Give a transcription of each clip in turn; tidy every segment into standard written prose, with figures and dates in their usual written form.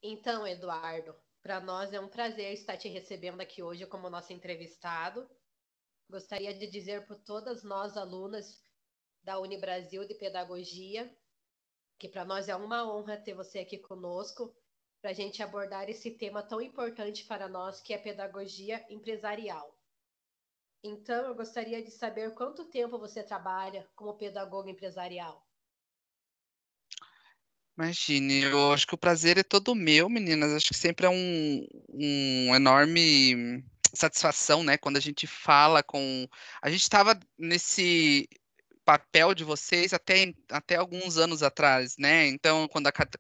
Então, Eduardo, para nós é um prazer estar te recebendo aqui hoje como nosso entrevistado. Gostaria de dizer para todas nós, alunas da Unibrasil de Pedagogia, que para nós é uma honra ter você aqui conosco, para a gente abordar esse tema tão importante para nós, que é pedagogia empresarial. Então, eu gostaria de saber quanto tempo você trabalha como pedagogo empresarial. Imagine, eu acho que o prazer é todo meu, meninas. Acho que sempre é um enorme satisfação, né? Quando a gente fala com. A gente estava nesse papel de vocês até alguns anos atrás, né? Então,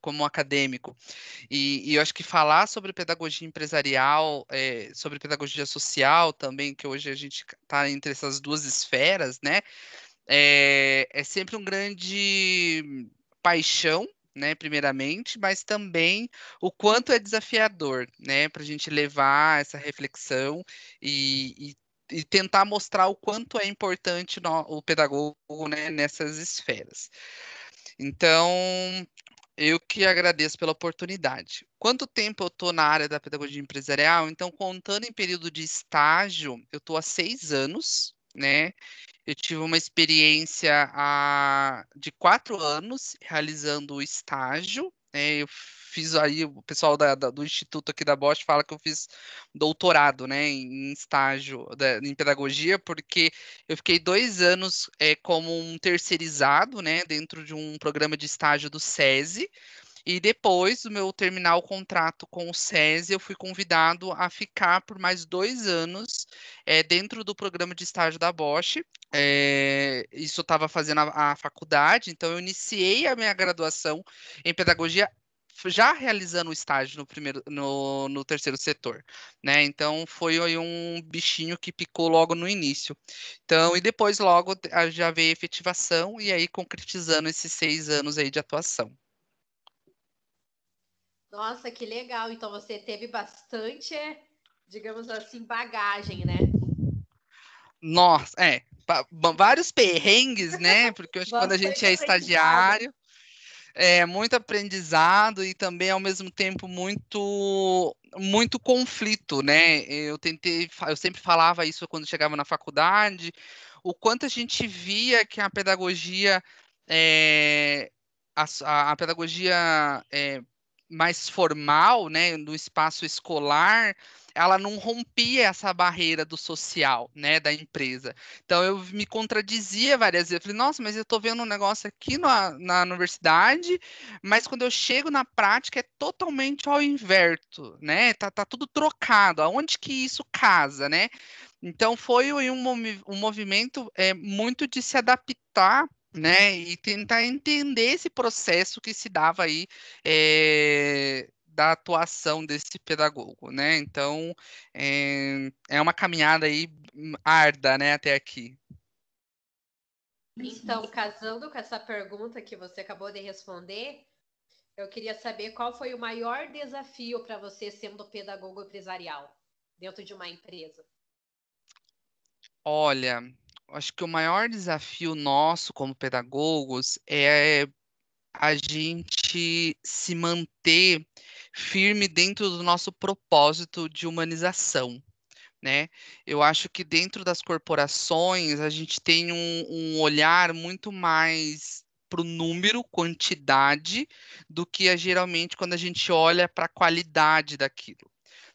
como acadêmico. E eu acho que falar sobre pedagogia empresarial, sobre pedagogia social também, que hoje a gente está entre essas duas esferas, né? É sempre um grande paixão, né, primeiramente, mas também o quanto é desafiador, né, para a gente levar essa reflexão e tentar mostrar o quanto é importante o pedagogo, né, nessas esferas. Então, eu que agradeço pela oportunidade. Quanto tempo eu estou na área da pedagogia empresarial? Então, contando em período de estágio, eu estou há 6 anos, né? Eu tive uma experiência de 4 anos realizando o estágio, né? Eu fiz aí, o pessoal do Instituto aqui da Bosch fala que eu fiz doutorado, né, em estágio em pedagogia, porque eu fiquei 2 anos como um terceirizado, né, dentro de um programa de estágio do SESI, e depois do meu terminar o contrato com o SESI, eu fui convidado a ficar por mais 2 anos dentro do programa de estágio da Bosch. Isso eu estava fazendo a faculdade, então eu iniciei a minha graduação em pedagogia já realizando o estágio no terceiro setor, né? Então foi aí um bichinho que picou logo no início. Então, e depois logo já veio a efetivação e aí concretizando esses 6 anos aí de atuação. Nossa, que legal! Então você teve bastante, digamos assim, bagagem, né? Nossa, vários perrengues, né? Porque eu acho que quando a gente Bastante é aprendizado. estagiário, é muito aprendizado e também ao mesmo tempo muito conflito, né? Eu sempre falava isso quando chegava na faculdade, o quanto a gente via que a pedagogia é, a pedagogia mais formal, né, do espaço escolar, ela não rompia essa barreira do social, né, da empresa. Então eu me contradizia várias vezes. Eu falei, nossa, mas eu estou vendo um negócio aqui na universidade, mas quando eu chego na prática é totalmente ao inverso, né? Tá tudo trocado. Aonde que isso casa, né? Então foi aí um movimento muito de se adaptar, né, e tentar entender esse processo que se dava aí da atuação desse pedagogo, né? Então é uma caminhada aí árdua, né, até aqui. Então, casando com essa pergunta que você acabou de responder, eu queria saber qual foi o maior desafio para você sendo pedagogo empresarial dentro de uma empresa. Olha, acho que o maior desafio nosso como pedagogos é a gente se manter firme dentro do nosso propósito de humanização, né? Eu acho que dentro das corporações a gente tem um olhar muito mais para o número, quantidade, do que geralmente quando a gente olha para a qualidade daquilo,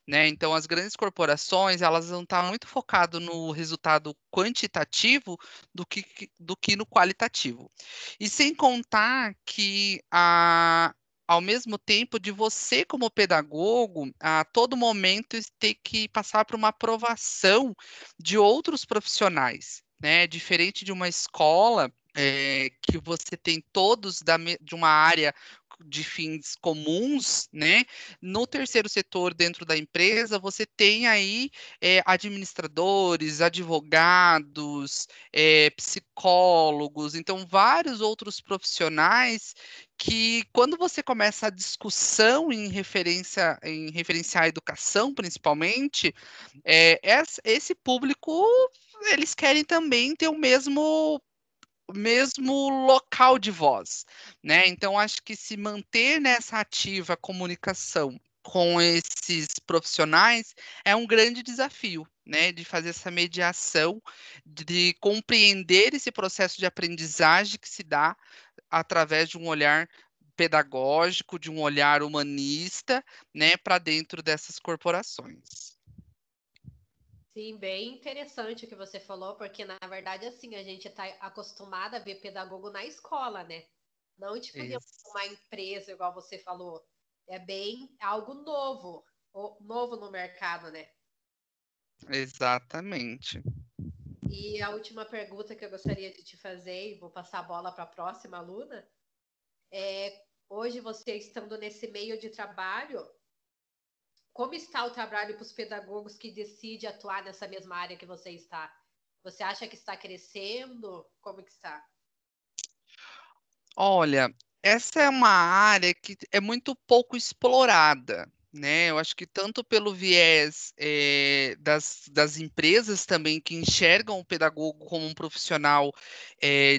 né? Então, as grandes corporações, elas vão estar muito focado no resultado quantitativo do que no qualitativo. E sem contar que ao mesmo tempo de você como pedagogo, a todo momento ter que passar por uma aprovação de outros profissionais, né? Diferente de uma escola que você tem todos de uma área de fins comuns, né? No terceiro setor, dentro da empresa, você tem aí administradores, advogados, psicólogos, então vários outros profissionais que, quando você começa a discussão em referenciar a educação, principalmente, esse público eles querem também ter o mesmo mesmo local de voz, né? Então, acho que se manter nessa ativa comunicação com esses profissionais é um grande desafio, né? De fazer essa mediação, de compreender esse processo de aprendizagem que se dá através de um olhar pedagógico, de um olhar humanista, né, para dentro dessas corporações. Sim, bem interessante o que você falou, porque na verdade, assim, a gente está acostumada a ver pedagogo na escola, né? Não tipo de uma empresa, igual você falou. É bem algo novo, novo no mercado, né? Exatamente. E a última pergunta que eu gostaria de te fazer, e vou passar a bola para a próxima aluna, é hoje você estando nesse meio de trabalho, como está o trabalho para os pedagogos que decidem atuar nessa mesma área que você está? Você acha que está crescendo? Como que está? Olha, essa é uma área que é muito pouco explorada, né? Eu acho que tanto pelo viés das empresas também que enxergam o pedagogo como um profissional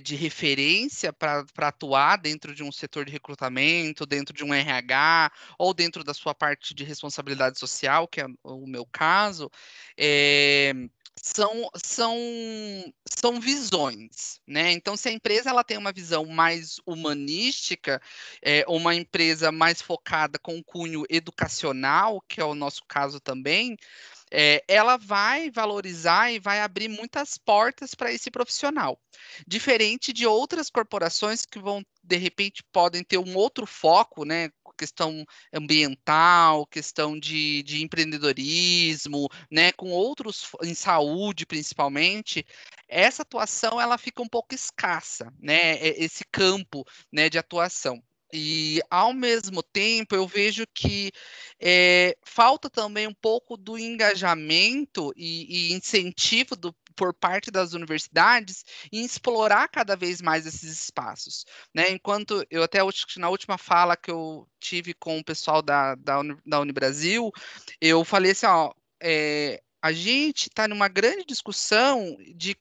de referência para atuar dentro de um setor de recrutamento, dentro de um RH, ou dentro da sua parte de responsabilidade social, que é o meu caso, eh, são visões, né? Então, se a empresa ela tem uma visão mais humanística, uma empresa mais focada com cunho educacional, que é o nosso caso também, ela vai valorizar e vai abrir muitas portas para esse profissional. Diferente de outras corporações que vão, de repente, podem ter um outro foco, né? Questão ambiental, questão de empreendedorismo, né? Com outros, em saúde principalmente, essa atuação ela fica um pouco escassa, né? Esse campo, né, de atuação. E, ao mesmo tempo, eu vejo que falta também um pouco do engajamento e incentivo por parte das universidades em explorar cada vez mais esses espaços, né? Enquanto eu até na última fala que eu tive com o pessoal da Unibrasil, eu falei assim, ó, a gente está numa grande discussão de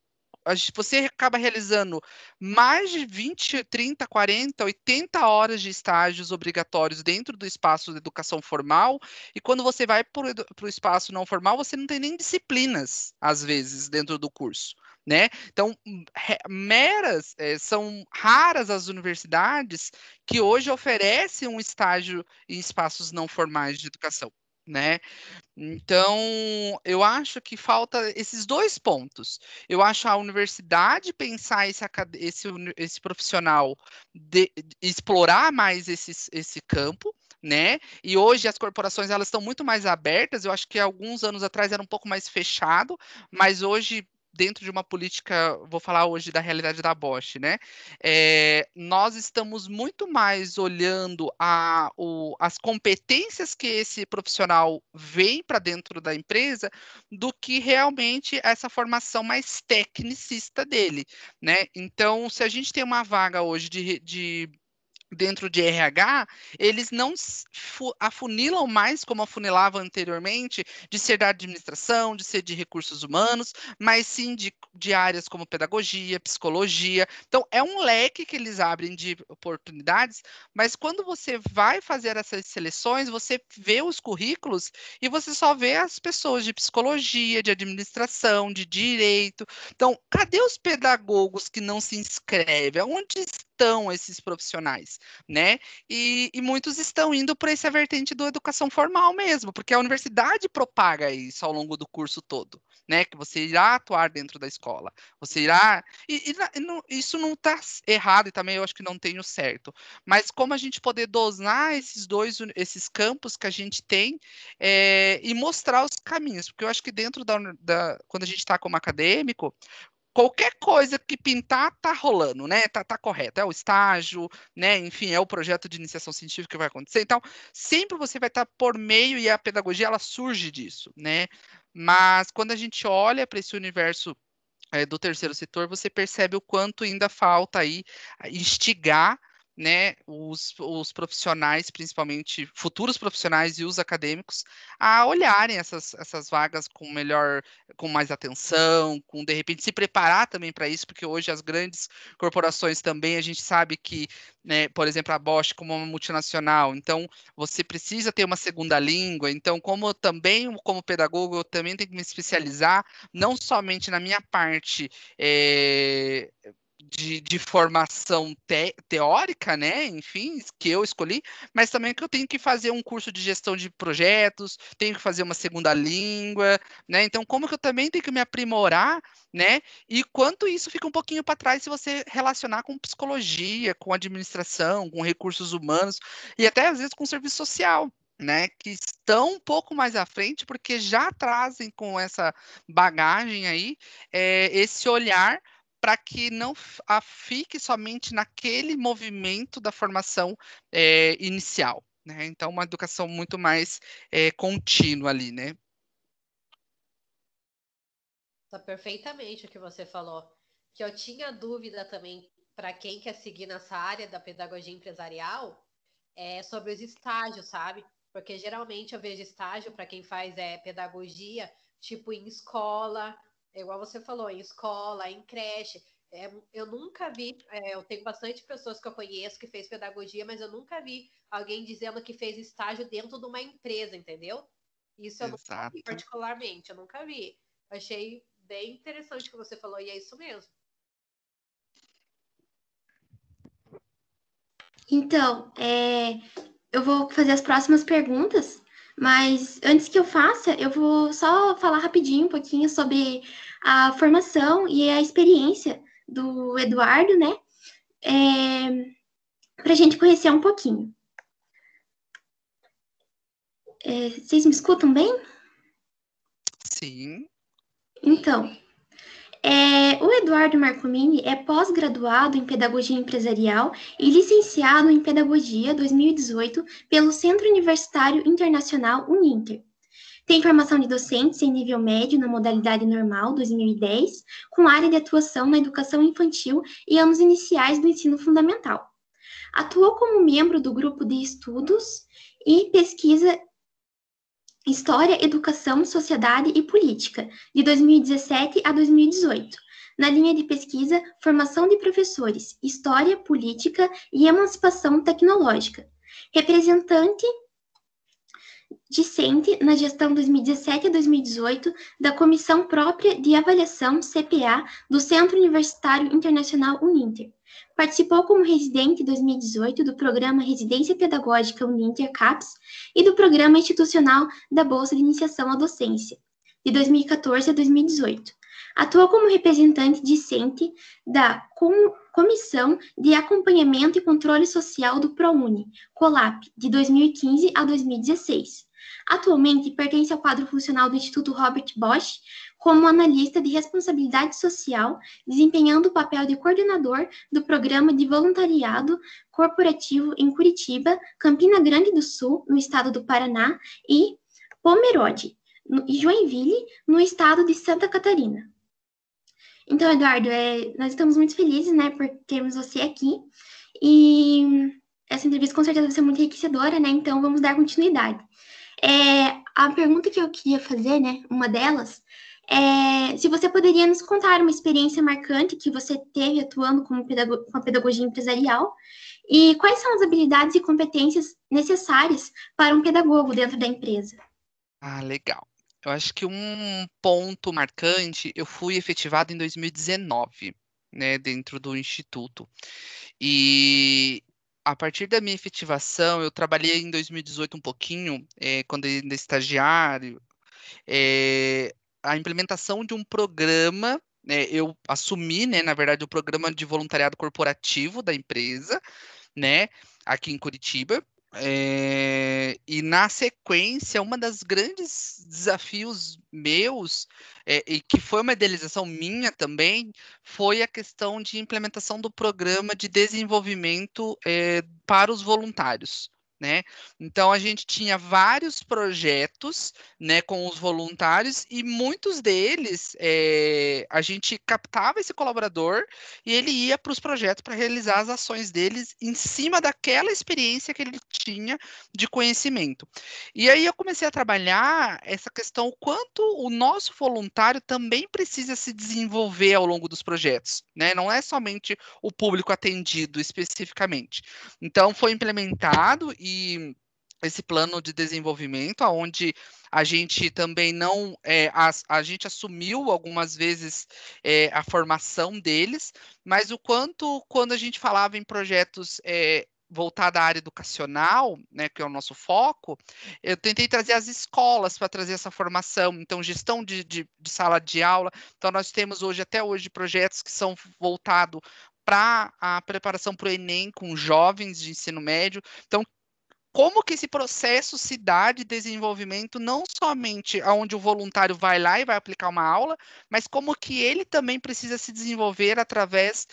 você acaba realizando mais de 20, 30, 40, 80 horas de estágios obrigatórios dentro do espaço de educação formal, e quando você vai para o espaço não formal, você não tem nem disciplinas, às vezes, dentro do curso. Né? Então, são raras as universidades que hoje oferecem um estágio em espaços não formais de educação. Né? Então, eu acho que falta esses dois pontos. Eu acho a universidade pensar esse profissional, explorar mais esse campo, né? E hoje as corporações elas estão muito mais abertas. Eu acho que alguns anos atrás era um pouco mais fechado, mas hoje dentro de uma política, vou falar hoje da realidade da Bosch, né? Nós estamos muito mais olhando as competências que esse profissional vem para dentro da empresa do que realmente essa formação mais tecnicista dele, né? Então, se a gente tem uma vaga hoje dentro de RH, eles não afunilam mais como afunilavam anteriormente, de ser da administração, de ser de recursos humanos, mas sim de áreas como pedagogia, psicologia. Então, é um leque que eles abrem de oportunidades, mas quando você vai fazer essas seleções, você vê os currículos e você só vê as pessoas de psicologia, de administração, de direito. Então, cadê os pedagogos que não se inscrevem? Onde estão esses profissionais? Né? E muitos estão indo para essa vertente da educação formal mesmo, porque a universidade propaga isso ao longo do curso todo, né? Que você irá atuar dentro da escola, você irá. Isso não está errado e também eu acho que não tem o certo. Mas como a gente poder dosar esses campos que a gente tem e mostrar os caminhos, porque eu acho que dentro quando a gente está como acadêmico, qualquer coisa que pintar tá rolando, né? Tá correto. É o estágio, né? Enfim, é o projeto de iniciação científica que vai acontecer. Então, sempre você vai estar por meio e a pedagogia ela surge disso, né? Mas quando a gente olha para esse universo do terceiro setor, você percebe o quanto ainda falta aí instigar, né, os profissionais, principalmente futuros profissionais e os acadêmicos, a olharem essas vagas com mais atenção, com de repente se preparar também para isso, porque hoje as grandes corporações também, a gente sabe que, né, por exemplo, a Bosch como uma multinacional, então você precisa ter uma segunda língua, então como pedagogo, eu também tenho que me especializar, não somente na minha parte de formação teórica, né? Enfim, que eu escolhi, mas também que eu tenho que fazer um curso de gestão de projetos, tenho que fazer uma segunda língua, né? Então, como que eu também tenho que me aprimorar, né? E quanto isso fica um pouquinho para trás se você relacionar com psicologia, com administração, com recursos humanos e até às vezes com serviço social. Né, que estão um pouco mais à frente, porque já trazem com essa bagagem aí esse olhar para que não fique somente naquele movimento da formação inicial, né? Então, uma educação muito mais contínua ali, né? Tá perfeitamente o que você falou. Que eu tinha dúvida também para quem quer seguir nessa área da pedagogia empresarial sobre os estágios, sabe? Porque geralmente eu vejo estágio para quem faz pedagogia, tipo em escola, igual você falou, em escola, em creche. Eu nunca vi, eu tenho bastante pessoas que eu conheço que fez pedagogia, mas eu nunca vi alguém dizendo que fez estágio dentro de uma empresa, entendeu? Isso eu nunca vi, Exato. particularmente, eu nunca vi. Achei bem interessante o que você falou, e é isso mesmo. Então, eu vou fazer as próximas perguntas, mas antes que eu faça, eu vou só falar rapidinho um pouquinho sobre a formação e a experiência do Eduardo, né? Para a gente conhecer um pouquinho. Vocês me escutam bem? Sim. Então, o Eduardo Marcomini é pós-graduado em Pedagogia Empresarial e licenciado em Pedagogia 2018 pelo Centro Universitário Internacional Uninter. Tem formação de docentes em nível médio na modalidade normal 2010, com área de atuação na educação infantil e anos iniciais do ensino fundamental. Atuou como membro do grupo de estudos e pesquisa História, Educação, Sociedade e Política, de 2017 a 2018, na linha de pesquisa Formação de Professores, História, Política e Emancipação Tecnológica. Representante discente na gestão 2017 a 2018 da Comissão Própria de Avaliação CPA do Centro Universitário Internacional Uninter. Participou como residente em 2018 do programa Residência Pedagógica Uninter CAPES e do programa institucional da Bolsa de Iniciação à Docência, de 2014 a 2018. Atuou como representante discente da Comissão de Acompanhamento e Controle Social do ProUni, COLAP, de 2015 a 2016. Atualmente pertence ao quadro funcional do Instituto Robert Bosch como analista de responsabilidade social, desempenhando o papel de coordenador do programa de voluntariado corporativo em Curitiba, Campina Grande do Sul, no estado do Paraná, e Pomerode, e Joinville, no estado de Santa Catarina. Então, Eduardo, nós estamos muito felizes, né, por termos você aqui, e essa entrevista com certeza vai ser muito enriquecedora, né, então vamos dar continuidade. A pergunta que eu queria fazer, né, uma delas, se você poderia nos contar uma experiência marcante que você teve atuando com a pedagogia empresarial e quais são as habilidades e competências necessárias para um pedagogo dentro da empresa? Ah, legal. Eu acho que um ponto marcante, eu fui efetivado em 2019, né, dentro do instituto. E a partir da minha efetivação, eu trabalhei em 2018 um pouquinho, quando ainda estagiário, a implementação de um programa, né, eu assumi, né, na verdade, o programa de voluntariado corporativo da empresa, né, aqui em Curitiba. E na sequência, uma das grandes desafios meus, e que foi uma idealização minha também, foi a questão de implementação do programa de desenvolvimento para os voluntários. né? Então, a gente tinha vários projetos, né, com os voluntários, e muitos deles, a gente captava esse colaborador e ele ia para os projetos para realizar as ações deles em cima daquela experiência que ele tinha de conhecimento. E aí eu comecei a trabalhar essa questão, o quanto o nosso voluntário também precisa se desenvolver ao longo dos projetos, né? Não é somente o público atendido especificamente. Então, foi implementado e esse plano de desenvolvimento, onde a gente também não, a gente assumiu algumas vezes a formação deles, mas o quanto, quando a gente falava em projetos voltada à área educacional, né, que é o nosso foco, eu tentei trazer as escolas para trazer essa formação, então gestão de sala de aula. Então nós temos hoje, até hoje, projetos que são voltados para a preparação para o Enem com jovens de ensino médio. Então, como que esse processo se dá de desenvolvimento, não somente aonde o voluntário vai lá e vai aplicar uma aula, mas como que ele também precisa se desenvolver através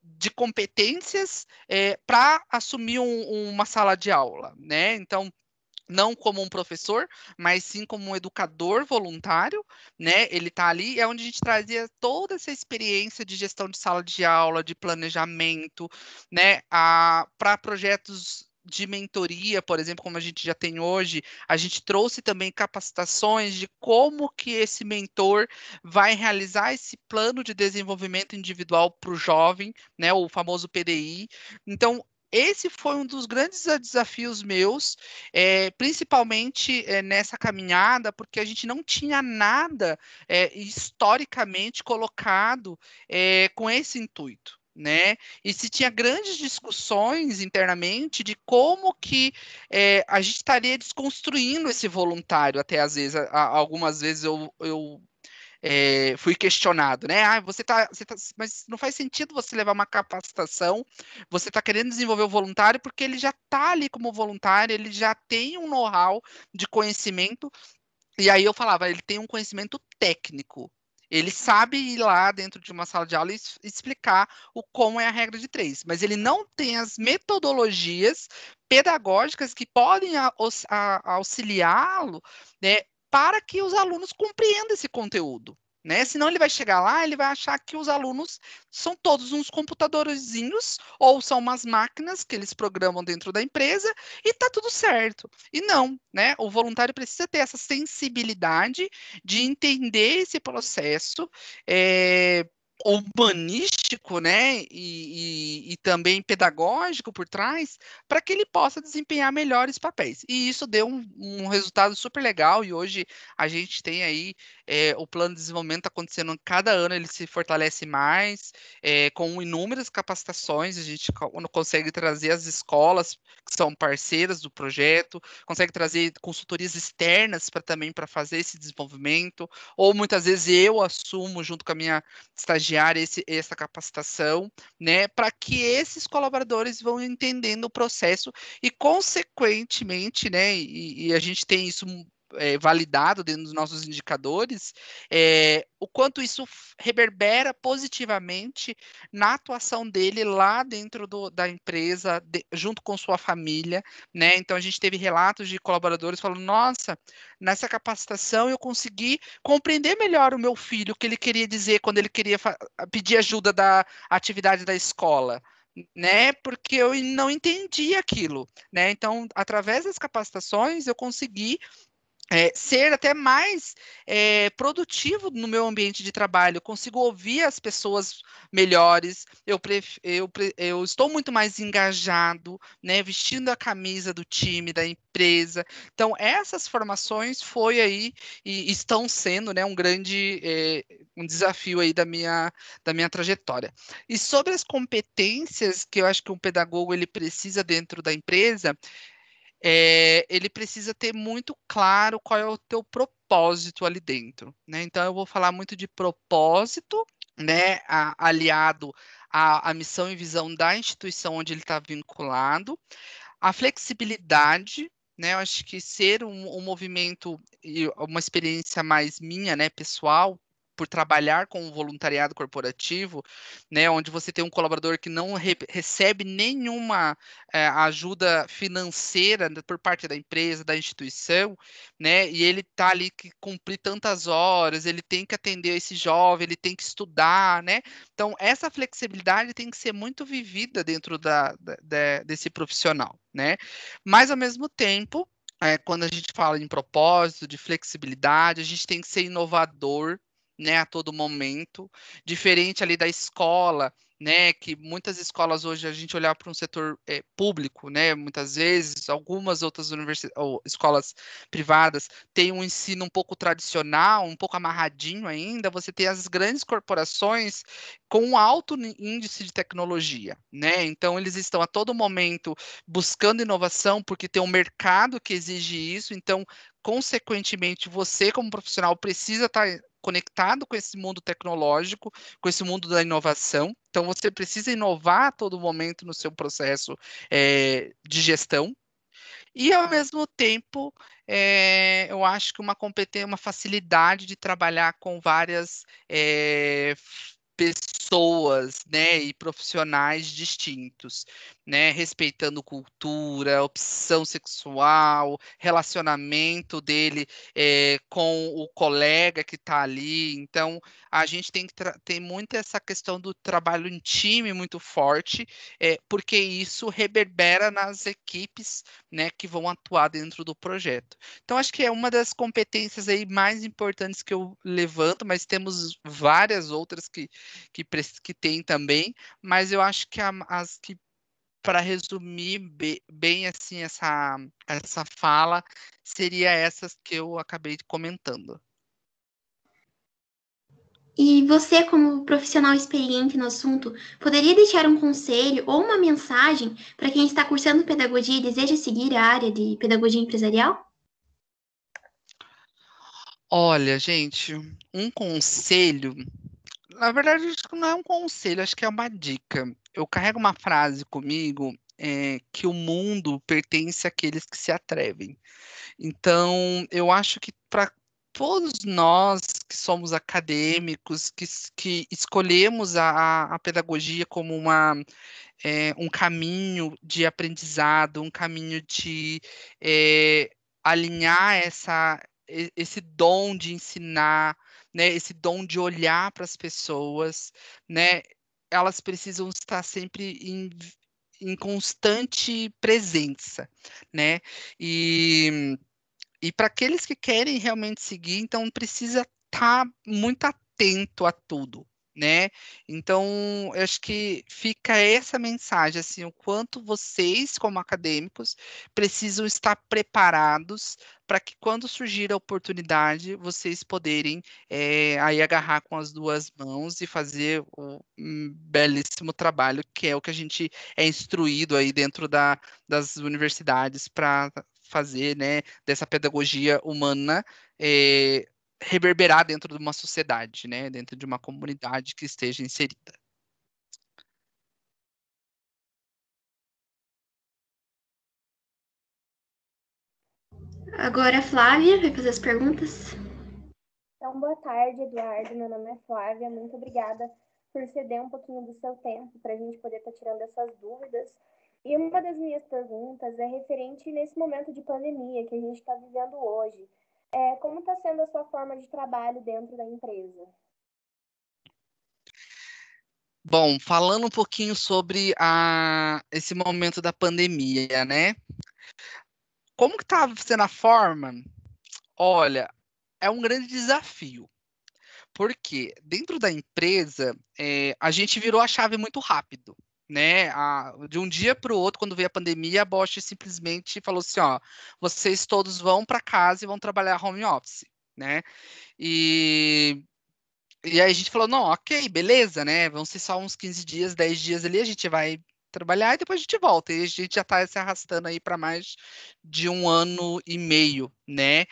de competências para assumir uma sala de aula, né? Então, não como um professor, mas sim como um educador voluntário, né? Ele está ali, é onde a gente trazia toda essa experiência de gestão de sala de aula, de planejamento, né? Para projetos de mentoria, por exemplo, como a gente já tem hoje, a gente trouxe também capacitações de como que esse mentor vai realizar esse plano de desenvolvimento individual para o jovem, né? O famoso PDI. Então, esse foi um dos grandes desafios meus, principalmente nessa caminhada, porque a gente não tinha nada historicamente colocado com esse intuito, né? E se tinha grandes discussões internamente de como que a gente estaria desconstruindo esse voluntário, até às vezes, algumas vezes eu fui questionado, né? Mas não faz sentido você levar uma capacitação, você está querendo desenvolver o voluntário porque ele já está ali como voluntário, ele já tem um know-how de conhecimento, e aí eu falava, ele tem um conhecimento técnico. Ele sabe ir lá dentro de uma sala de aula e explicar como é a regra de 3, mas ele não tem as metodologias pedagógicas que podem auxiliá-lo, né, para que os alunos compreendam esse conteúdo. Né? Senão ele vai chegar lá, ele vai achar que os alunos são todos uns computadorzinhos ou são umas máquinas que eles programam dentro da empresa e tá tudo certo. E não, né? O voluntário precisa ter essa sensibilidade de entender esse processo humanístico, né? E também pedagógico por trás, para que ele possa desempenhar melhores papéis. E isso deu um resultado super legal, e hoje a gente tem aí o plano de desenvolvimento acontecendo cada ano, ele se fortalece mais, com inúmeras capacitações, a gente consegue trazer as escolas que são parceiras do projeto, consegue trazer consultorias externas para fazer esse desenvolvimento, ou muitas vezes eu assumo junto com a minha estagiária essa capacitação, né, para que esses colaboradores vão entendendo o processo e, consequentemente, né, e a gente tem isso validado dentro dos nossos indicadores, o quanto isso reverbera positivamente na atuação dele lá dentro da empresa, junto com sua família, né? Então a gente teve relatos de colaboradores falando, nossa, nessa capacitação eu consegui compreender melhor o meu filho, o que ele queria dizer quando ele queria pedir ajuda da atividade da escola, né? Porque eu não entendi aquilo, né? Então, através das capacitações, eu consegui ser até mais produtivo no meu ambiente de trabalho, eu consigo ouvir as pessoas melhores, eu estou muito mais engajado, né, vestindo a camisa do time, da empresa. Então, essas formações foi aí e estão sendo, né, um desafio aí da minha trajetória. E sobre as competências que eu acho que um pedagogo ele precisa dentro da empresa, ele precisa ter muito claro qual é o teu propósito ali dentro, né? Então, eu vou falar muito de propósito, né, aliado à missão e visão da instituição onde ele está vinculado, a flexibilidade, né? Eu acho que ser um movimento e uma experiência mais minha, né, pessoal, por trabalhar com o voluntariado corporativo, né, onde você tem um colaborador que não recebe nenhuma ajuda financeira por parte da empresa, da instituição, né, e ele tá ali que cumprir tantas horas, ele tem que atender esse jovem, ele tem que estudar, né? Então, essa flexibilidade tem que ser muito vivida dentro desse profissional, né? Mas, ao mesmo tempo, quando a gente fala em propósito, de flexibilidade, a gente tem que ser inovador, né, a todo momento, diferente ali da escola, né, que muitas escolas hoje a gente olhar para um setor público, né, muitas vezes, algumas outras ou escolas privadas têm um ensino um pouco tradicional, um pouco amarradinho ainda, você tem as grandes corporações com um alto índice de tecnologia, né, então eles estão a todo momento buscando inovação, porque tem um mercado que exige isso, então, consequentemente, você como profissional precisa estar conectado com esse mundo tecnológico, com esse mundo da inovação. Então, você precisa inovar a todo momento no seu processo de gestão. E, ao mesmo tempo, eu acho que uma competência, uma facilidade de trabalhar com várias pessoas, né, e profissionais distintos, né, respeitando cultura, opção sexual, relacionamento dele com o colega que está ali. Então, a gente tem que ter muito essa questão do trabalho em time muito forte, porque isso reverbera nas equipes, né, que vão atuar dentro do projeto. Então, acho que é uma das competências aí mais importantes que eu levanto, mas temos várias outras que tem também, mas eu acho que as que, para resumir bem assim essa fala, seria essas que eu acabei comentando. E você, como profissional experiente no assunto, poderia deixar um conselho ou uma mensagem para quem está cursando pedagogia e deseja seguir a área de pedagogia empresarial? Olha, gente, um conselho, na verdade, acho que não é um conselho, acho que é uma dica. Eu carrego uma frase comigo, que o mundo pertence àqueles que se atrevem. Então, eu acho que para todos nós que somos acadêmicos, que escolhemos a pedagogia como um caminho de aprendizado, um caminho de alinhar esse dom de ensinar, né, esse dom de olhar para as pessoas, né, elas precisam estar sempre em constante presença, né? E para aqueles que querem realmente seguir, então precisa estar muito atento a tudo, né? Então, eu acho que fica essa mensagem, assim, o quanto vocês, como acadêmicos, precisam estar preparados para que quando surgir a oportunidade, vocês poderem aí agarrar com as duas mãos e fazer um belíssimo trabalho, que é o que a gente é instruído aí dentro das universidades para fazer, né, dessa pedagogia humana reverberar dentro de uma sociedade, né, dentro de uma comunidade que esteja inserida. Agora a Flávia vai fazer as perguntas. Então, boa tarde, Eduardo. Meu nome é Flávia. Muito obrigada por ceder um pouquinho do seu tempo para a gente poder estar tirando essas dúvidas. E uma das minhas perguntas é referente nesse momento de pandemia que a gente está vivendo hoje. Como está sendo a sua forma de trabalho dentro da empresa? Bom, falando um pouquinho sobre esse momento da pandemia, né? Como que está sendo a forma? Olha, é um grande desafio. Porque dentro da empresa, a gente virou a chave muito rápido, né? De um dia para o outro, quando veio a pandemia, a Bosch simplesmente falou assim, ó, vocês todos vão para casa e vão trabalhar home office, né? E, e aí a gente falou, não, ok, beleza, né? Vão ser só uns 15 dias, 10 dias ali, a gente vai trabalhar e depois a gente volta. E a gente já está se arrastando aí para mais de 1 ano e meio, né?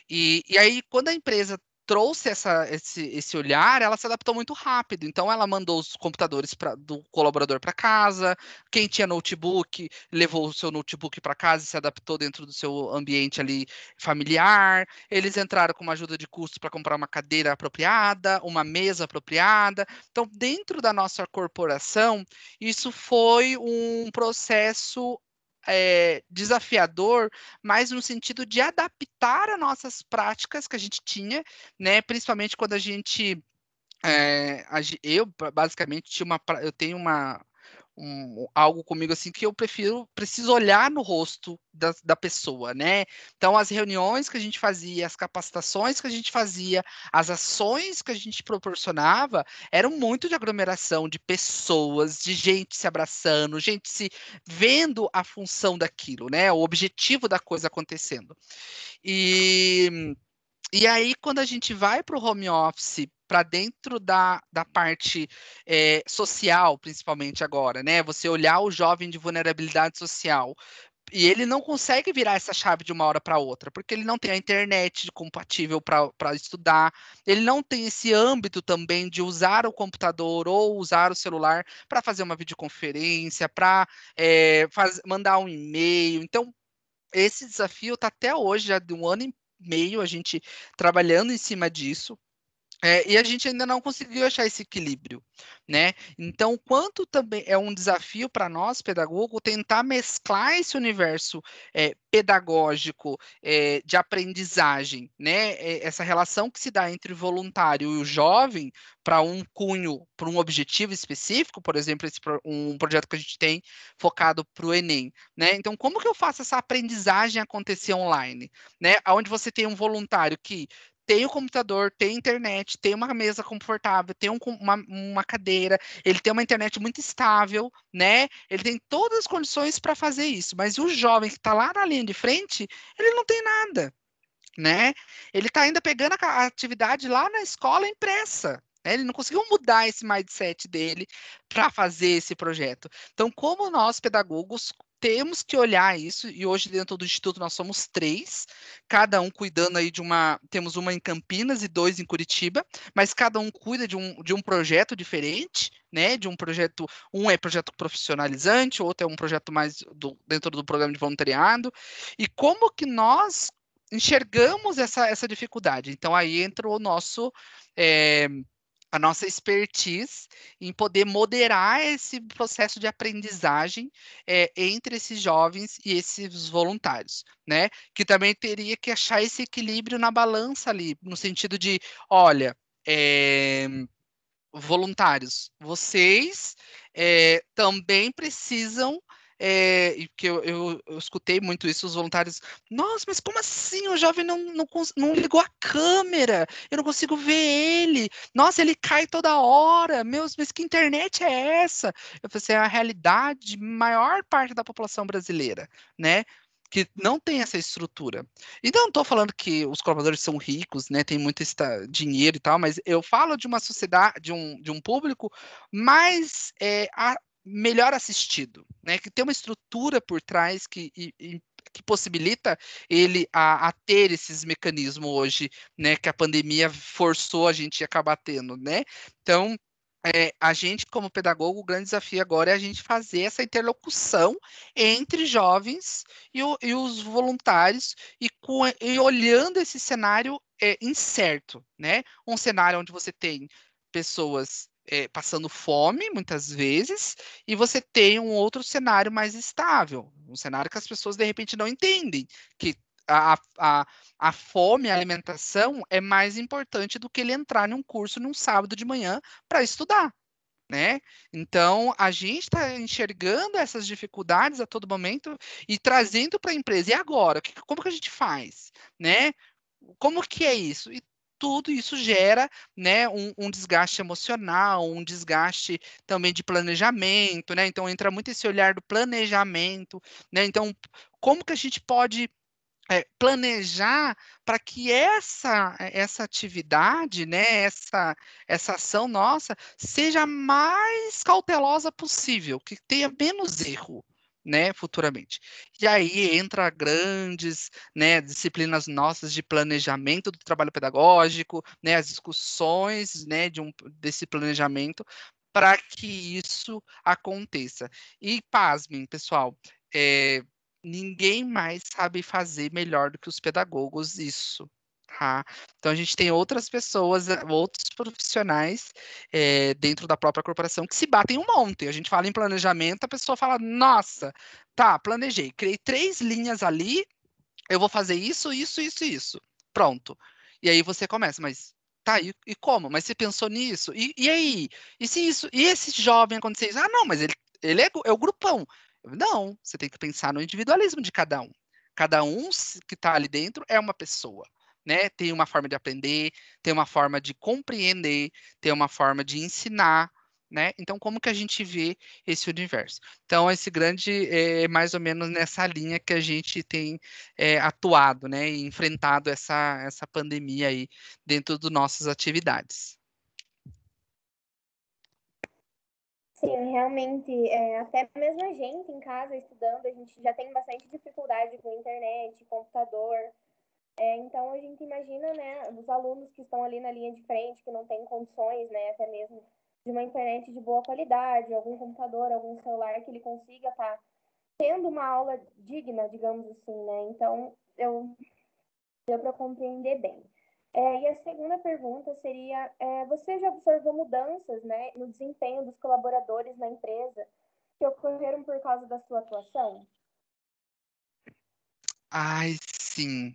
E aí, quando a empresa trouxe esse olhar, ela se adaptou muito rápido. Então, ela mandou os computadores do colaborador para casa. Quem tinha notebook, levou o seu notebook para casa e se adaptou dentro do seu ambiente ali familiar. Eles entraram com uma ajuda de custo para comprar uma cadeira apropriada, uma mesa apropriada. Então, dentro da nossa corporação, isso foi um processo desafiador, mas no sentido de adaptar as nossas práticas que a gente tinha, né? Principalmente quando a gente eu basicamente eu tenho algo comigo assim que eu preciso olhar no rosto da pessoa, né? Então, as reuniões que a gente fazia, as capacitações que a gente fazia, as ações que a gente proporcionava eram muito de aglomeração de pessoas, de gente se abraçando, gente se vendo a função daquilo, né? O objetivo da coisa acontecendo. E aí, quando a gente vai para o home office, para dentro da parte social, principalmente agora, né? Você olhar o jovem de vulnerabilidade social, e ele não consegue virar essa chave de uma hora para outra, porque ele não tem a internet compatível para estudar, ele não tem esse âmbito também de usar o computador ou usar o celular para fazer uma videoconferência, para mandar um e-mail. Então, esse desafio está até hoje, já de 1 ano e meio, a gente trabalhando em cima disso. E a gente ainda não conseguiu achar esse equilíbrio, né? Então, quanto também é um desafio para nós, pedagogos, tentar mesclar esse universo pedagógico de aprendizagem, né? Essa relação que se dá entre o voluntário e o jovem para um cunho, para um objetivo específico, por exemplo, um projeto que a gente tem focado para o Enem, né? Então, como que eu faço essa aprendizagem acontecer online, né? Onde você tem um voluntário que tem o computador, tem internet, tem uma mesa confortável, tem uma cadeira, ele tem uma internet muito estável, né? Ele tem todas as condições para fazer isso, mas o jovem que está lá na linha de frente, ele não tem nada, né? Ele está ainda pegando a atividade lá na escola impressa. Né? Ele não conseguiu mudar esse mindset dele para fazer esse projeto. Então, como nós, pedagogos, temos que olhar isso, e hoje dentro do Instituto nós somos 3, cada um cuidando aí temos uma em Campinas e 2 em Curitiba, mas cada um cuida de um projeto diferente, né? De um projeto, um é projeto profissionalizante, o outro é um projeto mais dentro do programa de voluntariado, e como que nós enxergamos essa dificuldade. Então, aí entra a nossa expertise em poder moderar esse processo de aprendizagem entre esses jovens e esses voluntários, né? Que também teria que achar esse equilíbrio na balança ali, no sentido de, olha, voluntários, vocês também precisam, e que eu escutei muito isso, os voluntários, nossa, mas como assim? O jovem não ligou a câmera, eu não consigo ver ele, nossa, ele cai toda hora, mas que internet é essa? Eu falei assim, é a realidade de maior parte da população brasileira, né? Que não tem essa estrutura. E não estou falando que os colaboradores são ricos, né? Tem muito dinheiro e tal, mas eu falo de uma sociedade, de um público mais melhor assistido, né? Que tem uma estrutura por trás que possibilita ele a ter esses mecanismos hoje, né? Que a pandemia forçou a gente a acabar tendo, né? Então, a gente, como pedagogo, o grande desafio agora é a gente fazer essa interlocução entre jovens e os voluntários e olhando esse cenário incerto, né? Um cenário onde você tem pessoas passando fome, muitas vezes, e você tem um outro cenário mais estável, um cenário que as pessoas, de repente, não entendem, que a fome, a alimentação é mais importante do que ele entrar num curso num sábado de manhã para estudar, né? Então, a gente está enxergando essas dificuldades a todo momento e trazendo para a empresa. E agora? Como que a gente faz? Né? Como que é isso? E tudo isso gera, né, um desgaste emocional, um desgaste também de planejamento, né? Então, entra muito esse olhar do planejamento, né? Então, como que a gente pode planejar para que essa atividade, né, essa ação nossa, seja a mais cautelosa possível, que tenha menos erro, né, futuramente. E aí entra grandes, né, disciplinas nossas de planejamento do trabalho pedagógico, né, as discussões, né, desse planejamento para que isso aconteça. E pasmem, pessoal, é, ninguém mais sabe fazer melhor do que os pedagogos isso. Tá? Então a gente tem outras pessoas, outros profissionais dentro da própria corporação que se batem um monte. A gente fala em planejamento, a pessoa fala, nossa, tá, planejei, criei 3 linhas ali, eu vou fazer isso, isso, isso, isso. Pronto. E aí você começa, mas tá, e como? Mas você pensou nisso? E aí? E se isso? E esse jovem acontecer isso? Ah, não, mas ele é o grupão. Não, você tem que pensar no individualismo de cada um. Cada um que está ali dentro é uma pessoa, né? Tem uma forma de aprender, tem uma forma de compreender, tem uma forma de ensinar, né? Então, como que a gente vê esse universo? Então, esse grande é mais ou menos nessa linha que a gente tem atuado, né, e enfrentado essa pandemia aí dentro das nossas atividades. Sim, realmente, até mesmo a gente em casa estudando, a gente já tem bastante dificuldade com internet, computador. Então a gente imagina, né, os alunos que estão ali na linha de frente, que não têm condições, né, até mesmo de uma internet de boa qualidade, algum computador, algum celular que ele consiga estar tendo uma aula digna, digamos assim, né? Então deu para compreender bem. E a segunda pergunta seria: você já observou mudanças, né, no desempenho dos colaboradores na empresa que ocorreram por causa da sua atuação? Ai, sim.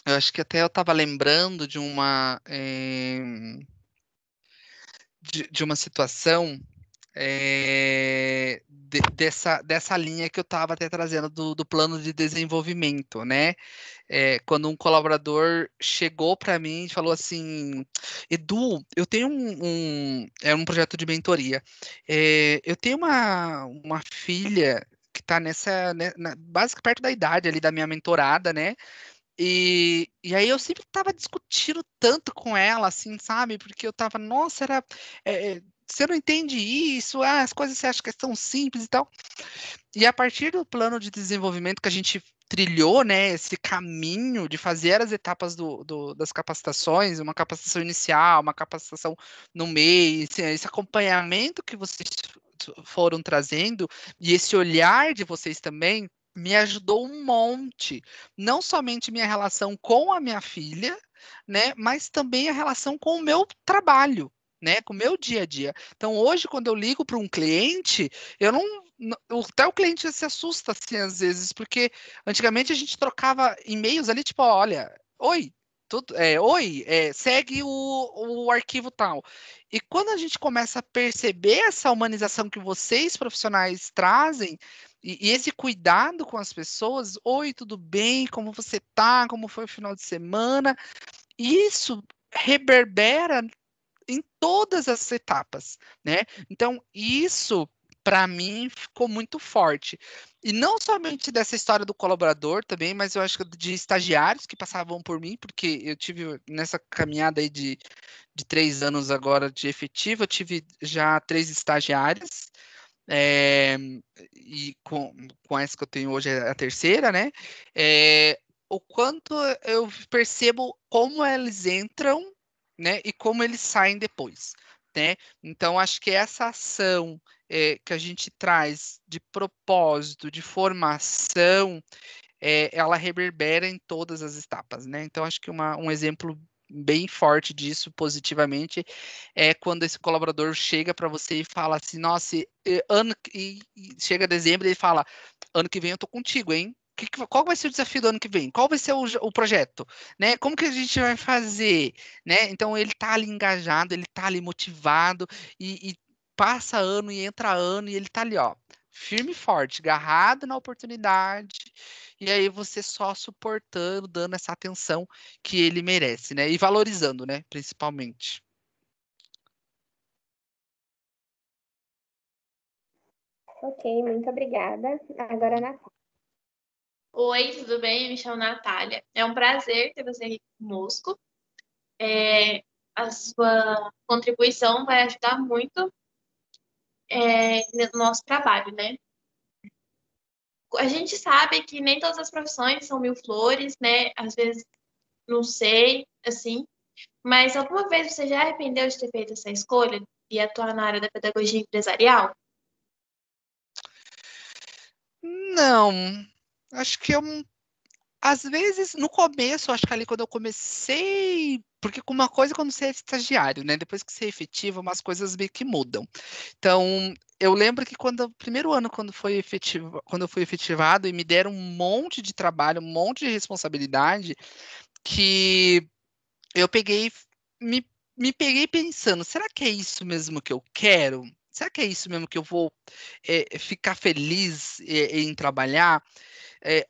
Eu acho que até eu estava lembrando de uma situação dessa linha que eu estava até trazendo do plano de desenvolvimento, né? Quando um colaborador chegou para mim e falou assim, Edu, eu tenho um projeto de mentoria. Eu tenho uma filha que está básica perto da idade ali da minha mentorada, né? E aí eu sempre tava discutindo tanto com ela, assim, sabe? Porque eu tava, nossa, você não entende isso, as coisas você acha que são simples e tal. E a partir do plano de desenvolvimento que a gente trilhou, né, esse caminho de fazer as etapas das capacitações, uma capacitação inicial, uma capacitação no meio, esse acompanhamento que vocês foram trazendo, e esse olhar de vocês também, me ajudou um monte. Não somente minha relação com a minha filha, né, mas também a relação com o meu trabalho, né, com o meu dia a dia. Então, hoje, quando eu ligo para um cliente, eu não até o cliente se assusta assim às vezes, porque antigamente a gente trocava e-mails ali, tipo, olha, oi, segue o arquivo tal. E quando a gente começa a perceber essa humanização que vocês profissionais trazem, e esse cuidado com as pessoas, oi, tudo bem? Como você tá? Como foi o final de semana? Isso reverbera em todas as etapas, né? Então, isso para mim ficou muito forte. E não somente dessa história do colaborador também, mas eu acho que de estagiários que passavam por mim, porque eu tive nessa caminhada aí de 3 anos agora de efetivo, eu tive já 3 estagiárias, é, e com essa que eu tenho hoje é a terceira, né? O quanto eu percebo como eles entram, né? E como eles saem depois, né? Então, acho que essa ação que a gente traz de propósito, de formação, ela reverbera em todas as etapas, né? Então, acho que um exemplo bem forte disso, positivamente, é quando esse colaborador chega para você e fala assim, nossa, e chega dezembro e ele fala, ano que vem eu tô contigo, hein? Qual vai ser o desafio do ano que vem? Qual vai ser o projeto? Né? Como que a gente vai fazer? Né? Então, ele tá ali engajado, ele tá ali motivado, e passa ano e entra ano, e ele tá ali, ó, firme e forte, agarrado na oportunidade, e aí você só suportando, dando essa atenção que ele merece, né? E valorizando, né? Principalmente. Ok, muito obrigada. Agora, Natália. Oi, tudo bem? Me chamo Natália. É um prazer ter você aqui conosco. A sua contribuição vai ajudar muito no nosso trabalho, né? a gente sabe que nem todas as profissões são mil flores, né? Às vezes, não sei, assim. Mas alguma vez você já arrependeu de ter feito essa escolha e atuar na área da pedagogia empresarial? Não, acho que às vezes, no começo, acho que ali quando eu comecei, porque com uma coisa quando você é estagiário, né? Depois que você é efetivo, umas coisas meio que mudam. Então, eu lembro que o primeiro ano, quando eu fui efetivado e me deram um monte de trabalho, um monte de responsabilidade, que eu me, me peguei pensando, será que é isso mesmo que eu quero? Será que é isso mesmo que eu vou ficar feliz em trabalhar?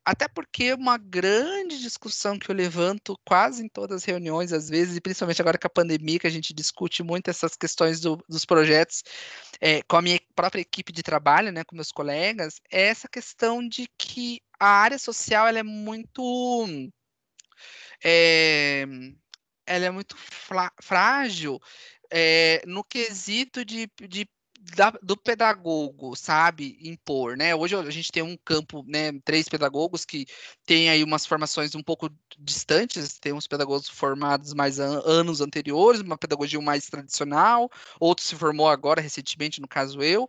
Até porque uma grande discussão que eu levanto quase em todas as reuniões, às vezes, e principalmente agora com a pandemia, que a gente discute muito essas questões dos projetos com a minha própria equipe de trabalho, né, com meus colegas, é essa questão de que a área social é, ela é muito frágil no quesito do pedagogo, sabe, impor, né? Hoje a gente tem um campo, né, 3 pedagogos que têm aí umas formações um pouco distantes, tem uns pedagogos formados mais anos anteriores, uma pedagogia mais tradicional, outro se formou agora recentemente, no caso eu,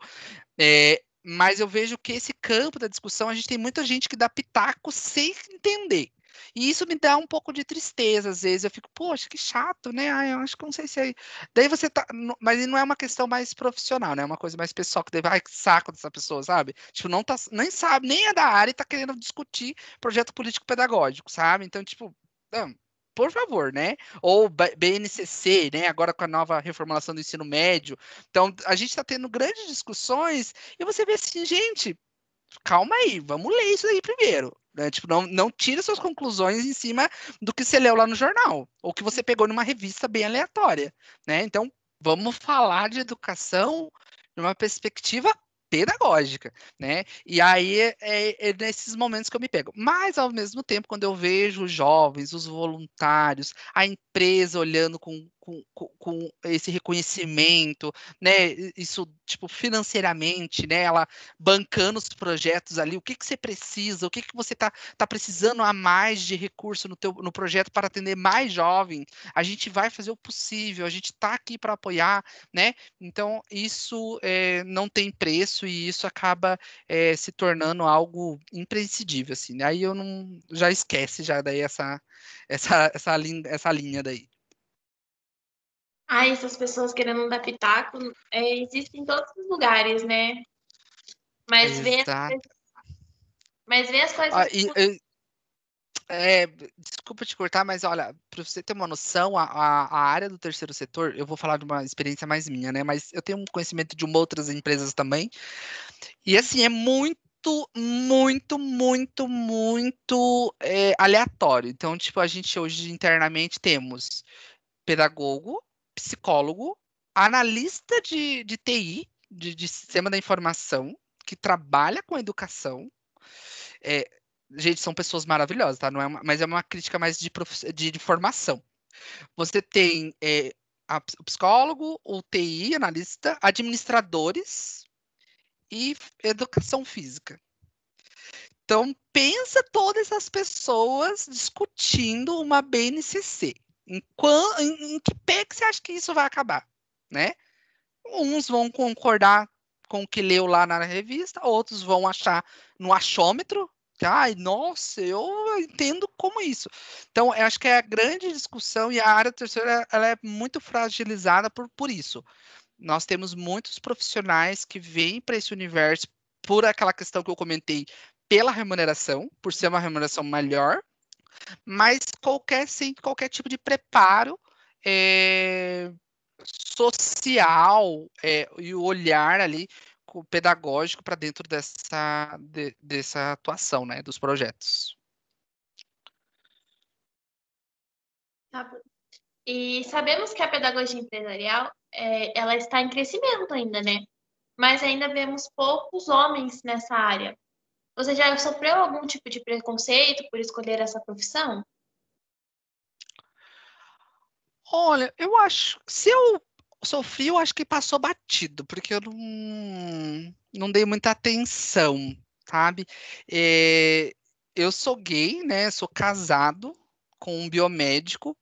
mas eu vejo que esse campo da discussão, a gente tem muita gente que dá pitaco sem entender. E isso me dá um pouco de tristeza, às vezes. Eu fico, poxa, que chato, né? Ah, eu acho que não sei se é. Daí você tá. Mas não é uma questão mais profissional, né? É uma coisa mais pessoal, que ai, que saco dessa pessoa, sabe? Tipo, não tá, nem sabe, nem é da área e tá querendo discutir projeto político-pedagógico, sabe? Então, tipo, não, por favor, né? Ou BNCC, né? Agora com a nova reformulação do ensino médio. Então, a gente está tendo grandes discussões e você vê assim, gente, calma aí, vamos ler isso aí primeiro. Né? Tipo, não tira suas conclusões em cima do que você leu lá no jornal, ou que você pegou numa revista bem aleatória. Né? Então, vamos falar de educação numa perspectiva pedagógica, né? E aí é nesses momentos que eu me pego. Mas, ao mesmo tempo, quando eu vejo os jovens, os voluntários, a empresa olhando com esse reconhecimento, né? Isso, tipo, financeiramente, né? Ela bancando os projetos ali, o que você precisa, o que você tá precisando a mais de recurso no projeto para atender mais jovem, a gente vai fazer o possível, a gente está aqui para apoiar, né? Então, isso não tem preço e isso acaba se tornando algo imprescindível, assim, né? Aí eu não, já esquece já daí essa linha daí. Ah, essas pessoas querendo dar pitaco, existem em todos os lugares, né? Mas vê, Exato. mas vê as Ah, coisas. desculpa te cortar, mas olha, para você ter uma noção, a área do terceiro setor, eu vou falar de uma experiência mais minha, né? Mas eu tenho um conhecimento de outras empresas também. E assim, é muito aleatório. Então, tipo, a gente hoje internamente temos pedagogo, psicólogo, analista de TI, de sistema da informação, que trabalha com educação. É, gente, são pessoas maravilhosas, tá? Não é mas é uma crítica mais de formação. Você tem o psicólogo, o TI, analista, administradores e educação física. Então, pensa todas essas pessoas discutindo uma BNCC. Em que pé que você acha que isso vai acabar, né? Uns vão concordar com o que leu lá na revista, outros vão achar no achômetro, que, ai, nossa, eu entendo como isso. Então, eu acho que é a grande discussão e a área terceira, ela é muito fragilizada por isso. Nós temos muitos profissionais que vêm para esse universo por aquela questão que eu comentei, pela remuneração, por ser uma remuneração melhor, mas sem qualquer tipo de preparo social e o olhar ali pedagógico para dentro dessa atuação, né, dos projetos. Tá bom. E sabemos que a pedagogia empresarial, ela está em crescimento ainda, né? Mas ainda vemos poucos homens nessa área. Você já sofreu algum tipo de preconceito por escolher essa profissão? Olha, eu acho, se eu sofri, eu acho que passou batido, porque eu não dei muita atenção, sabe? Eu sou gay, né? Sou casado com um biomédico.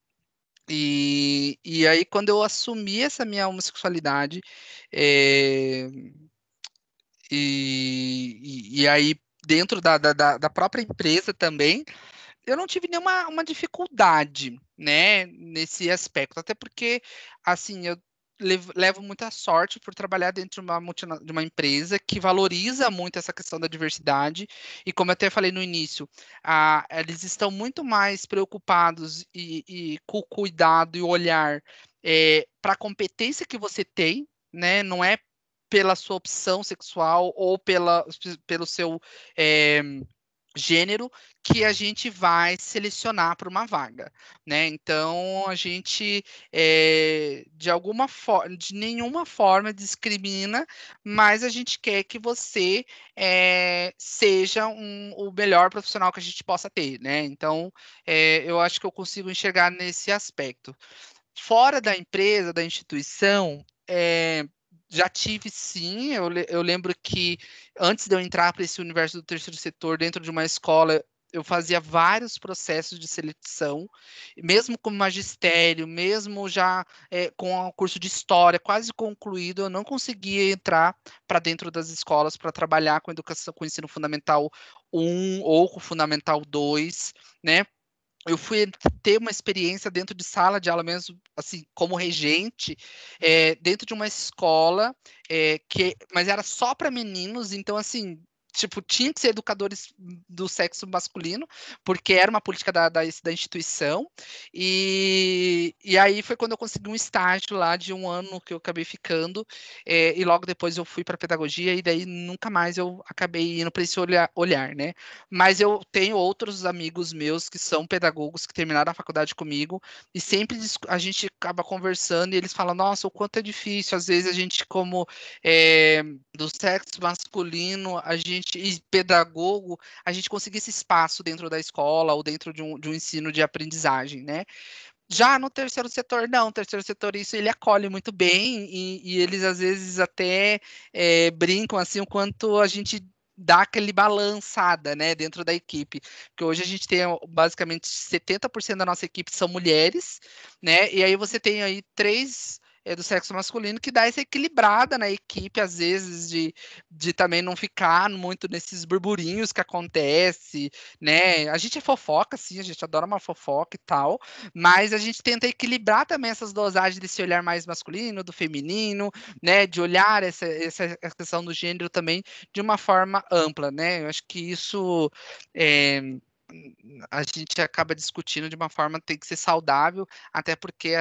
E aí, quando eu assumi essa minha homossexualidade, é, e aí, dentro da própria empresa também, eu não tive nenhuma uma dificuldade, né, nesse aspecto, até porque, assim, eu levo muita sorte por trabalhar dentro de de uma empresa que valoriza muito essa questão da diversidade, e como eu até falei no início, eles estão muito mais preocupados e com o cuidado e o olhar para a competência que você tem, né, não é pela sua opção sexual ou pelo seu eh, gênero que a gente vai selecionar para uma vaga, né? Então a gente de alguma forma, de nenhuma forma discrimina, mas a gente quer que você seja o melhor profissional que a gente possa ter, né? Então eu acho que eu consigo enxergar nesse aspecto. Fora da empresa, da instituição, já tive sim, eu lembro que antes de eu entrar para esse universo do terceiro setor, dentro de uma escola, eu fazia vários processos de seleção, mesmo com magistério, mesmo já com o curso de história quase concluído, eu não conseguia entrar para dentro das escolas para trabalhar com educação, com ensino fundamental 1 ou com fundamental 2, né? Eu fui ter uma experiência dentro de sala de aula mesmo, assim, como regente, dentro de uma escola, mas era só para meninos, então, assim, tipo, tinha que ser educadores do sexo masculino, porque era uma política da instituição, e aí foi quando eu consegui um estágio lá de 1 ano que eu acabei ficando, e logo depois eu fui para pedagogia, e daí nunca mais eu acabei indo para esse olhar, né? Mas eu tenho outros amigos meus que são pedagogos que terminaram a faculdade comigo e sempre a gente acaba conversando e eles falam, nossa, o quanto é difícil, às vezes a gente como do sexo masculino, a gente e pedagogo, a gente conseguir esse espaço dentro da escola ou dentro de um ensino de aprendizagem, né? Já no terceiro setor, não. O terceiro setor, isso ele acolhe muito bem e eles às vezes até brincam assim o quanto a gente dá aquele balançada, né, dentro da equipe. Porque hoje a gente tem basicamente 70% da nossa equipe são mulheres, né? E aí você tem aí três do sexo masculino que dá essa equilibrada na equipe, às vezes, de também não ficar muito nesses burburinhos que acontece, né? A gente é fofoca, sim, a gente adora uma fofoca e tal, mas a gente tenta equilibrar também essas dosagens desse olhar mais masculino, do feminino, né? De olhar essa questão do gênero também de uma forma ampla, né? Eu acho que isso a gente acaba discutindo de uma forma que tem que ser saudável, até porque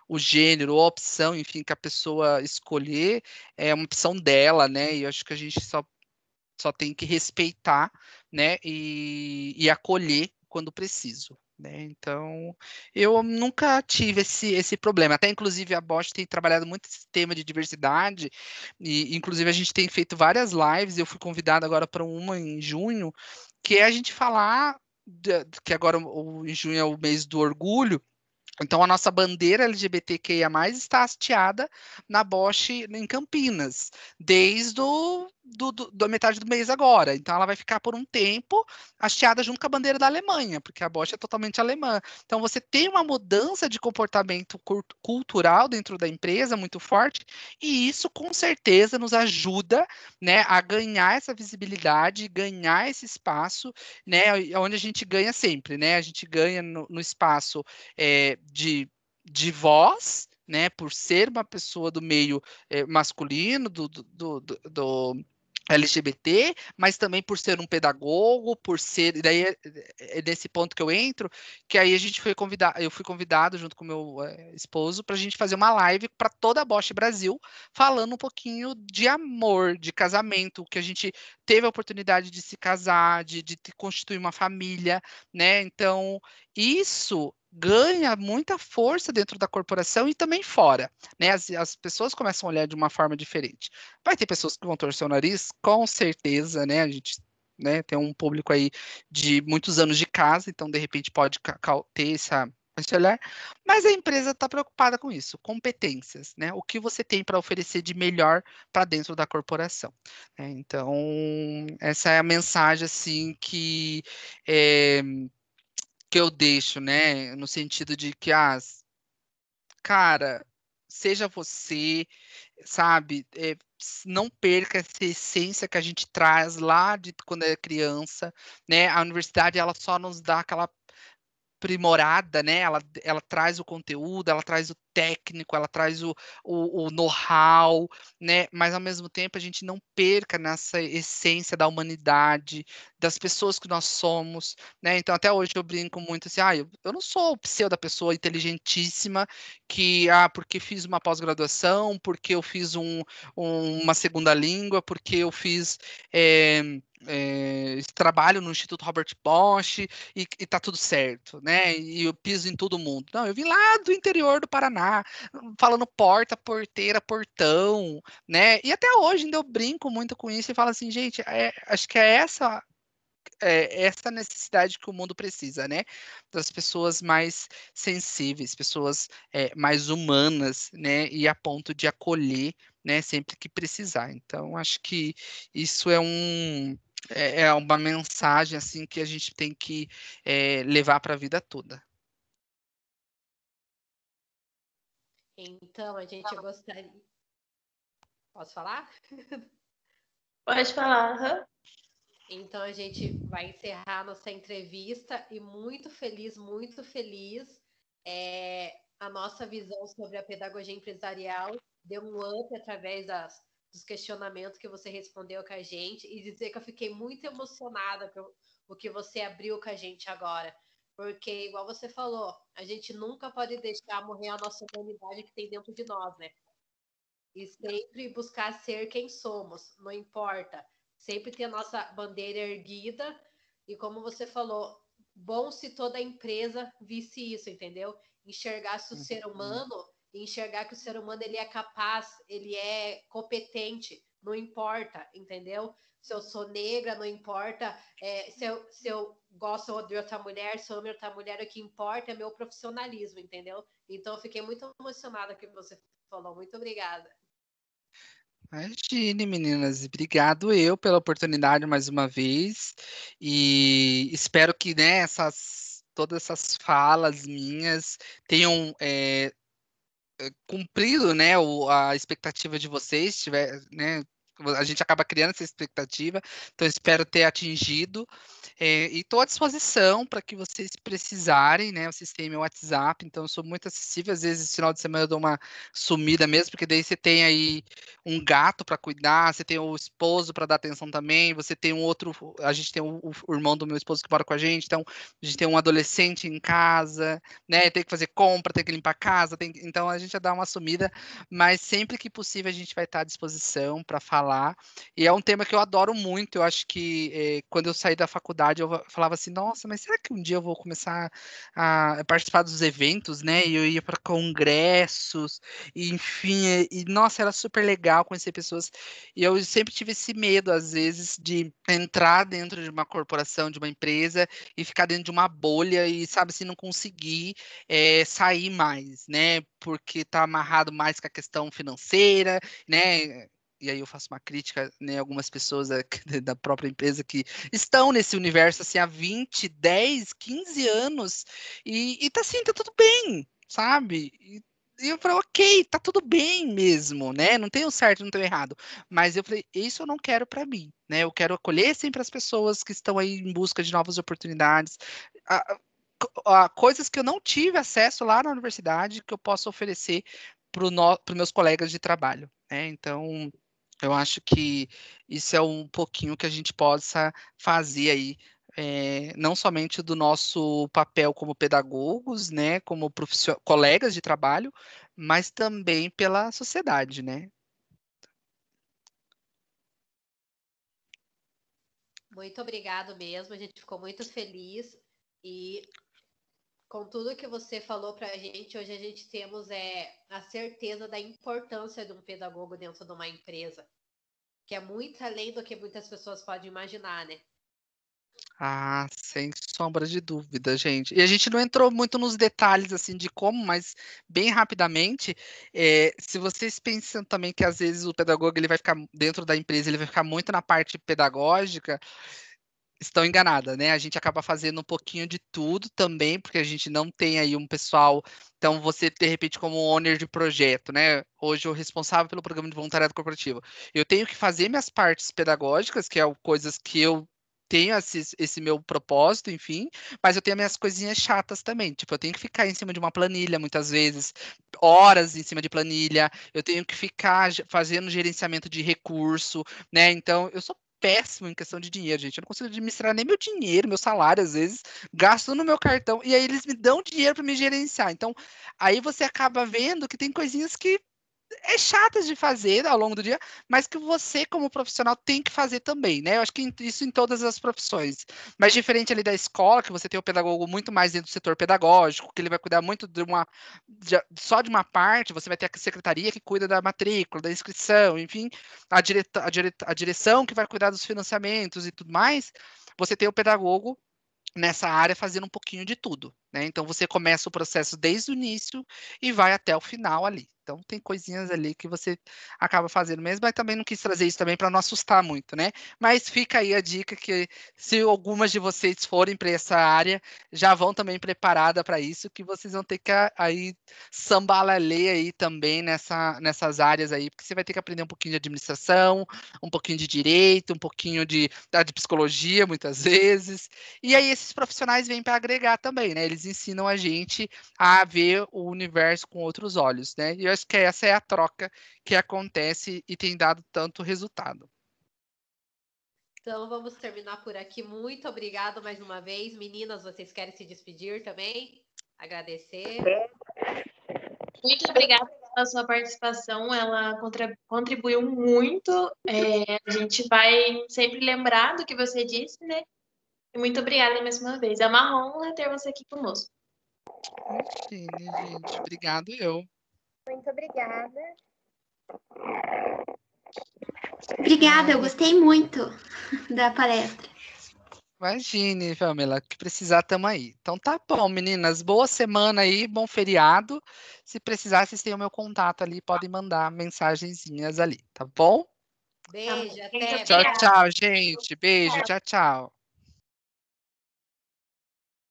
o gênero, a opção, enfim, que a pessoa escolher é uma opção dela, né? E eu acho que a gente só tem que respeitar, né, e acolher quando preciso, né? Então, eu nunca tive esse problema. Até, inclusive, a Bosch tem trabalhado muito esse tema de diversidade, e, inclusive, a gente tem feito várias lives, eu fui convidado agora para uma em junho, que é a gente falar, que agora em junho é o mês do orgulho, então, a nossa bandeira LGBTQIA+, está hasteada na Bosch em Campinas, desde da metade do mês agora. Então, ela vai ficar por um tempo hasteada junto com a bandeira da Alemanha, porque a Bosch é totalmente alemã. Então, você tem uma mudança de comportamento cultural dentro da empresa muito forte, e isso, com certeza, nos ajuda, né, a ganhar essa visibilidade, ganhar esse espaço, né, onde a gente ganha sempre, né? A gente ganha no espaço de voz, né, por ser uma pessoa do meio masculino, do LGBT, mas também por ser um pedagogo, por ser. E daí é nesse ponto que eu entro, que aí eu fui convidado junto com meu esposo para a gente fazer uma live para toda a Bosch Brasil, falando um pouquinho de amor, de casamento, que a gente teve a oportunidade de se casar, de constituir uma família, né? Então, isso ganha muita força dentro da corporação e também fora, né? As pessoas começam a olhar de uma forma diferente. Vai ter pessoas que vão torcer o nariz, com certeza, né? A gente, né, tem um público aí de muitos anos de casa, então de repente pode ter esse olhar, mas a empresa está preocupada com isso, competências, né? O que você tem para oferecer de melhor para dentro da corporação, né? Então, essa é a mensagem, assim, que eu deixo, né? No sentido de que, cara, seja você, sabe? Não perca essa essência que a gente traz lá de quando é criança, né? A universidade, ela só nos dá aquela aprimorada, né? Ela traz o conteúdo, ela traz o técnico, ela traz o know-how, né? Mas ao mesmo tempo a gente não perca nessa essência da humanidade, das pessoas que nós somos, né? Então até hoje eu brinco muito assim, eu não sou o pseudo da pessoa inteligentíssima que, porque fiz uma pós-graduação, porque eu fiz uma segunda língua, porque eu fiz esse trabalho no Instituto Robert Bosch, e tá tudo certo, né? E eu piso em todo mundo. Não, eu vim lá do interior do Paraná, falando porta, porteira, portão, né? E até hoje ainda eu brinco muito com isso e falo assim, gente, acho que essa necessidade que o mundo precisa, né? Das pessoas mais sensíveis, pessoas mais humanas, né? E a ponto de acolher, né? Sempre que precisar. Então, acho que isso é uma mensagem assim que a gente tem que levar para a vida toda. Então, a gente gostaria. Posso falar? Pode falar. Aham. Então, a gente vai encerrar nossa entrevista e muito feliz. A nossa visão sobre a pedagogia empresarial deu um up através dos questionamentos que você respondeu com a gente e dizer que eu fiquei muito emocionada com o que você abriu com a gente agora. Porque, igual você falou, a gente nunca pode deixar morrer a nossa humanidade que tem dentro de nós, né? E sempre buscar ser quem somos, não importa. Sempre ter a nossa bandeira erguida. E como você falou, bom se toda empresa visse isso, entendeu? Enxergasse o ser humano, enxergar que o ser humano ele é capaz, ele é competente, não importa, entendeu? Se eu sou negra, não importa. Se eu gosto de outra mulher, se eu amo outra mulher, o que importa é meu profissionalismo, entendeu? Então, eu fiquei muito emocionada com o que você falou. Muito obrigada. Imagine, meninas, obrigado eu pela oportunidade mais uma vez e espero que, né, todas essas falas minhas tenham cumprido, né, a expectativa de vocês, né, a gente acaba criando essa expectativa, então espero ter atingido. E estou à disposição para que vocês precisarem, né? Vocês têm meu WhatsApp, então eu sou muito acessível. Às vezes, no final de semana, eu dou uma sumida mesmo, porque daí você tem aí um gato para cuidar, você tem o esposo para dar atenção também, você tem um outro. A gente tem o irmão do meu esposo que mora com a gente, então a gente tem um adolescente em casa, né? Tem que fazer compra, tem que limpar a casa, então a gente já dá uma sumida, mas sempre que possível a gente vai estar à disposição para falar. E é um tema que eu adoro muito. Eu acho que quando eu saí da faculdade, eu falava assim, nossa, mas será que um dia eu vou começar a participar dos eventos, né? E eu ia para congressos, e, enfim, nossa, era super legal conhecer pessoas. E eu sempre tive esse medo, às vezes, de entrar dentro de uma corporação, de uma empresa, e ficar dentro de uma bolha e, sabe, assim, não conseguir sair mais, né? Porque tá amarrado mais com a questão financeira, né? E aí eu faço uma crítica, né, algumas pessoas da própria empresa que estão nesse universo assim há 20, 10, 15 anos e tá assim, tá tudo bem, sabe? E eu falei, ok, tá tudo bem mesmo, né? Não tem o certo, não tem o errado. Mas eu falei, isso eu não quero para mim, né? Eu quero acolher sempre as pessoas que estão aí em busca de novas oportunidades. A, coisas que eu não tive acesso lá na universidade que eu posso oferecer para os meus colegas de trabalho, né? Então, eu acho que isso é um pouquinho que a gente possa fazer aí, não somente do nosso papel como pedagogos, né, como colegas de trabalho, mas também pela sociedade, né? Muito obrigado mesmo. A gente ficou muito feliz e com tudo que você falou para a gente, hoje a gente temos a certeza da importância de um pedagogo dentro de uma empresa, que é muito além do que muitas pessoas podem imaginar, né? Ah, sem sombra de dúvida, gente. E a gente não entrou muito nos detalhes assim de como, mas bem rapidamente, se vocês pensam também que às vezes o pedagogo ele vai ficar dentro da empresa, ele vai ficar muito na parte pedagógica, estão enganadas, né? A gente acaba fazendo um pouquinho de tudo também, porque a gente não tem aí um pessoal. Então, você, de repente, como owner de projeto, né? Hoje, o responsável pelo programa de voluntariado corporativo. Eu tenho que fazer minhas partes pedagógicas, que é coisas que eu tenho esse meu propósito, enfim, mas eu tenho minhas coisinhas chatas também. Tipo, eu tenho que ficar em cima de uma planilha, muitas vezes, horas em cima de planilha, eu tenho que ficar fazendo gerenciamento de recurso, né? Então, eu sou péssimo em questão de dinheiro, gente. Eu não consigo administrar nem meu dinheiro, meu salário, às vezes, gasto no meu cartão, e aí eles me dão dinheiro para me gerenciar. Então, aí você acaba vendo que tem coisinhas que é chatas de fazer ao longo do dia, mas que você, como profissional, tem que fazer também, né? Eu acho que isso em todas as profissões. Mas diferente ali da escola, que você tem o pedagogo muito mais dentro do setor pedagógico, que ele vai cuidar muito só de uma parte, você vai ter a secretaria que cuida da matrícula, da inscrição, enfim, a direção que vai cuidar dos financiamentos e tudo mais. Você tem o pedagogo nessa área fazendo um pouquinho de tudo, né? Então você começa o processo desde o início e vai até o final ali. Então tem coisinhas ali que você acaba fazendo mesmo, mas também não quis trazer isso também para não assustar muito, né? Mas fica aí a dica que se algumas de vocês forem para essa área, já vão também preparada para isso, que vocês vão ter que aí sambalalê aí também nessas áreas aí, porque você vai ter que aprender um pouquinho de administração, um pouquinho de direito, um pouquinho de psicologia, muitas vezes. E aí esses profissionais vêm para agregar também, né? Eles ensinam a gente a ver o universo com outros olhos, né? E eu acho que essa é a troca que acontece e tem dado tanto resultado. Então vamos terminar por aqui. Muito obrigada mais uma vez. Meninas, vocês querem se despedir também? Agradecer. Muito obrigada pela sua participação, ela contribuiu muito. A gente vai sempre lembrar do que você disse, né? E muito obrigada mais uma vez. É uma honra ter você aqui conosco. Imagine, gente. Obrigado eu. Muito obrigada. Obrigada, eu gostei muito da palestra. Imagine, Pamela, que precisar, tamo aí. Então tá bom, meninas. Boa semana aí, bom feriado. Se precisar, vocês têm o meu contato ali, podem mandar mensagenzinhas ali, tá bom? Beijo, Muito até. Tchau, obrigada. tchau, gente. Beijo, tchau, tchau.